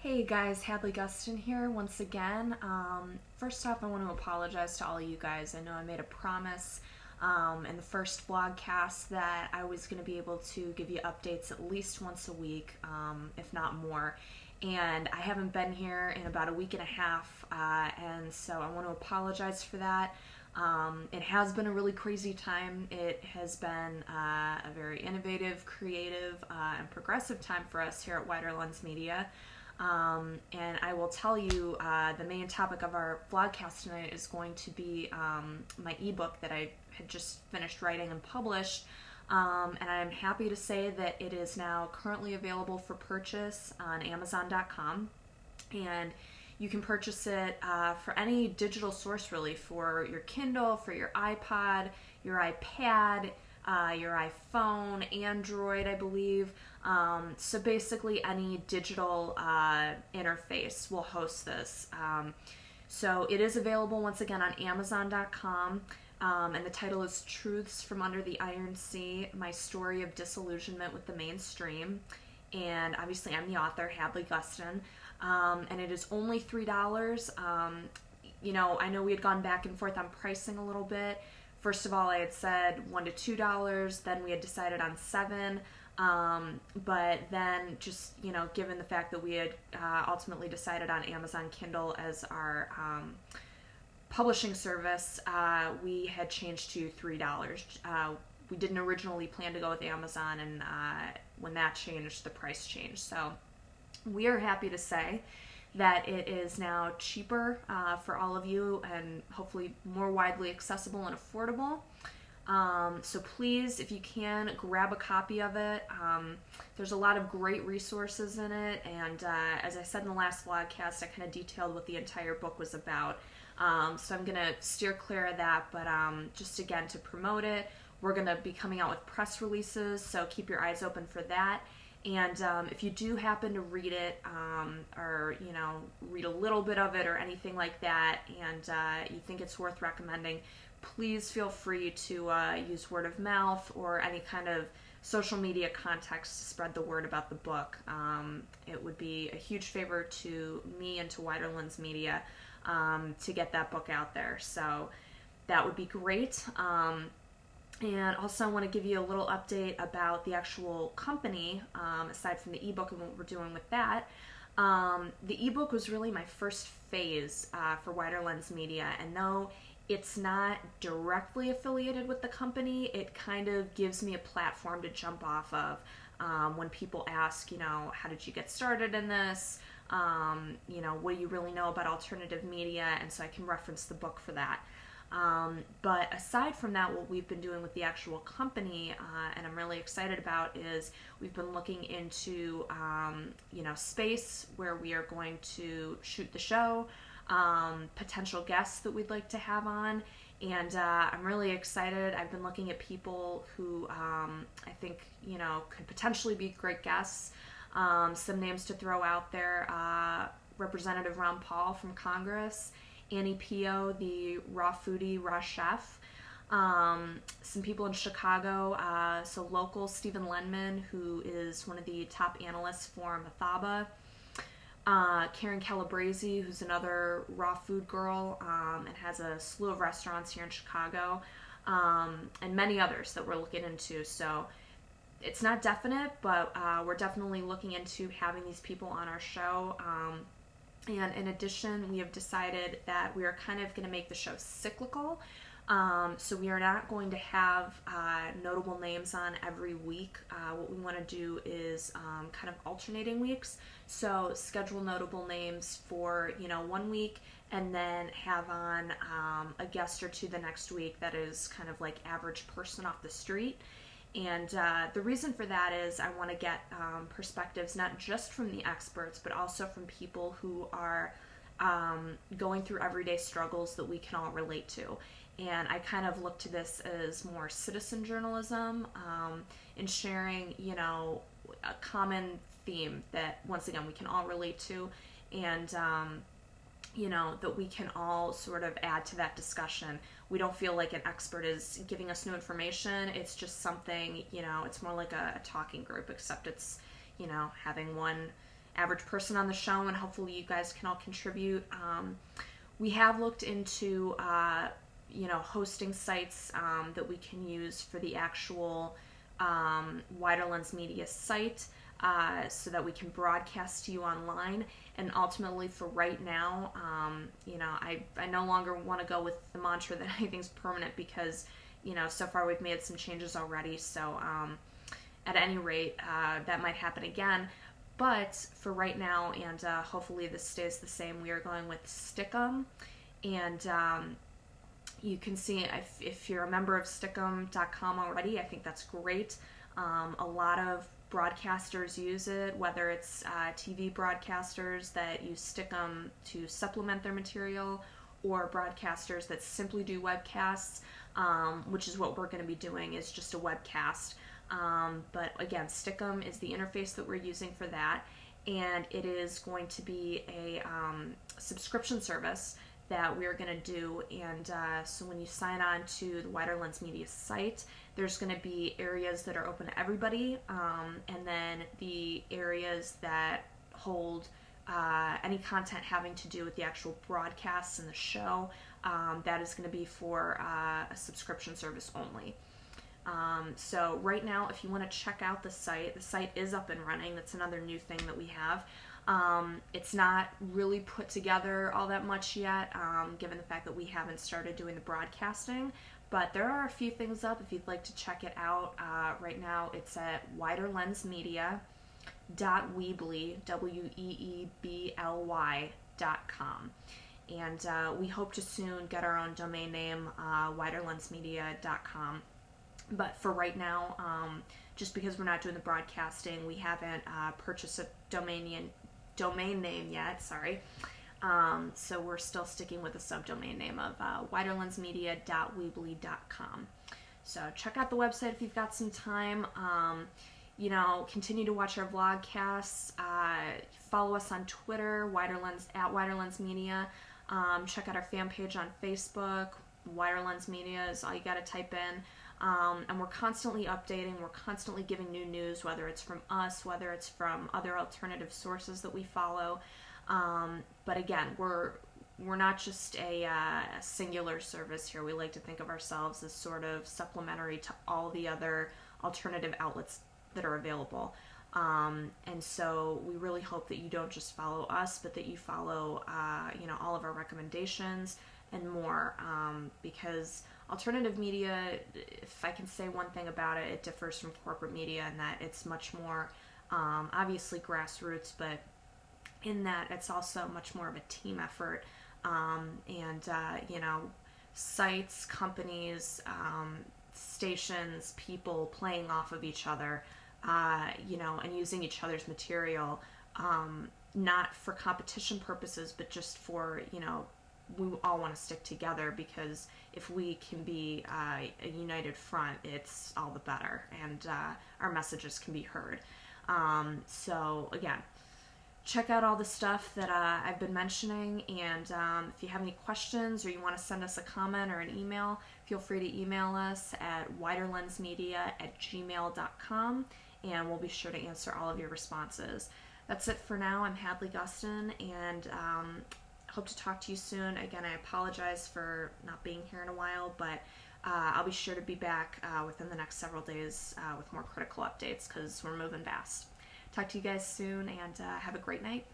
Hey guys, Hadley Gustin here once again. First off, I want to apologize to all of you guys. I know I made a promise in the first vlogcast that I was going to be able to give you updates at least once a week, if not more. And I haven't been here in about a week and a half, and so I want to apologize for that. It has been a really crazy time. It has been a very innovative, creative, and progressive time for us here at Wider Lens Media. And I will tell you, the main topic of our vlogcast tonight is going to be my ebook that I had just finished writing and published. And I'm happy to say that it is now currently available for purchase on Amazon.com. And you can purchase it for any digital source, really, for your Kindle, for your iPod, your iPad, your iPhone, Android, I believe. So basically any digital interface will host this. So it is available once again on Amazon.com, and the title is Truths from Under the Iron Sea, My Story of Disillusionment with the Mainstream. And obviously I'm the author, Hadley Gustin, and it is only $3. You know, I know we had gone back and forth on pricing a little bit. First of all, I had said $1 to $2, then we had decided on $7, but then just, you know, given the fact that we had ultimately decided on Amazon Kindle as our publishing service, we had changed to $3. We didn't originally plan to go with Amazon, and when that changed, the price changed. So we are happy to say that it is now cheaper for all of you and hopefully more widely accessible and affordable. So please, if you can, grab a copy of it. There's a lot of great resources in it, and as I said in the last vlogcast, I kind of detailed what the entire book was about. So I'm going to steer clear of that, but just again to promote it, we're going to be coming out with press releases, so keep your eyes open for that. And if you do happen to read it, or, you know, read a little bit of it or anything like that, and you think it's worth recommending, please feel free to use word of mouth or any kind of social media context to spread the word about the book. It would be a huge favor to me and to Wider Lens Media to get that book out there. So that would be great. And also I want to give you a little update about the actual company, aside from the ebook and what we're doing with that. The ebook was really my first phase for Wider Lens Media, and though it's not directly affiliated with the company, it kind of gives me a platform to jump off of when people ask, you know, how did you get started in this? You know, what do you really know about alternative media? And so I can reference the book for that. But aside from that, what we've been doing with the actual company, and I'm really excited about, is we've been looking into, you know, space where we are going to shoot the show, potential guests that we'd like to have on, and I'm really excited. I've been looking at people who I think, you know, could potentially be great guests. Some names to throw out there: Representative Ron Paul from Congress, Annie Pio, the raw foodie, raw chef, some people in Chicago, so local Stephen Lenman, who is one of the top analysts for Mathaba, Karen Calabrese, who's another raw food girl and has a slew of restaurants here in Chicago, and many others that we're looking into. So it's not definite, but we're definitely looking into having these people on our show. And in addition, we have decided that we are kind of going to make the show cyclical. So we are not going to have notable names on every week. What we want to do is kind of alternating weeks. So schedule notable names for, you know, 1 week, and then have on a guest or two the next week that is kind of like average person off the street. And the reason for that is I want to get perspectives not just from the experts, but also from people who are going through everyday struggles that we can all relate to. And I kind of look to this as more citizen journalism, in sharing, you know, a common theme that, once again, we can all relate to, and you know, that we can all sort of add to that discussion. We don't feel like an expert is giving us new information. It's just something, you know, it's more like a talking group, except it's, you know, having one average person on the show, and hopefully you guys can all contribute. We have looked into hosting sites that we can use for the actual Wider Lens Media site, so that we can broadcast to you online. And ultimately, for right now, I no longer want to go with the mantra that anything's permanent, because so far we've made some changes already. So at any rate, that might happen again. But for right now, and hopefully this stays the same, we are going with Stickum. And you can see, if you're a member of Stickum.com already, I think that's great. A lot of broadcasters use it, whether it's TV broadcasters that use Stickum to supplement their material, or broadcasters that simply do webcasts, which is what we're going to be doing, is just a webcast. But again, Stickum is the interface that we're using for that, and it is going to be a subscription service that we're going to do. And so when you sign on to the Wider Lens Media site, there's going to be areas that are open to everybody, and then the areas that hold any content having to do with the actual broadcasts and the show, that is going to be for a subscription service only. So right now, if you want to check out the site is up and running. That's another new thing that we have. It's not really put together all that much yet, given the fact that we haven't started doing the broadcasting, but there are a few things up if you'd like to check it out. Right now it's at widerlensmedia.weebly, WEEBLY.com. And we hope to soon get our own domain name, widerlensmedia.com. But for right now, just because we're not doing the broadcasting, we haven't purchased a domain name yet, sorry. So we're still sticking with the subdomain name of widerlensmedia.weebly.com. So check out the website if you've got some time. Continue to watch our vlogcasts. Follow us on Twitter, at Wider Lens Media. Check out our fan page on Facebook. Wider Lens Media is all you got to type in. And we're constantly updating, we're constantly giving new news, whether it's from us, whether it's from other alternative sources that we follow. But again, we're not just a singular service here. We like to think of ourselves as sort of supplementary to all the other alternative outlets that are available. And so we really hope that you don't just follow us, but that you follow, all of our recommendations and more, because alternative media, if I can say one thing about it, it differs from corporate media in that it's much more, obviously grassroots, but in that it's also much more of a team effort, sites, companies, stations, people playing off of each other, and using each other's material, not for competition purposes, but just for, we all want to stick together, because if we can be a united front, it's all the better, and our messages can be heard. So again, check out all the stuff that I've been mentioning, and if you have any questions or you want to send us a comment or an email, feel free to email us at widerlensmedia@gmail.com, and we'll be sure to answer all of your responses. That's it for now. I'm Hadley Gustin, and hope to talk to you soon. Again, I apologize for not being here in a while, but I'll be sure to be back within the next several days with more critical updates, because we're moving fast. Talk to you guys soon, and have a great night.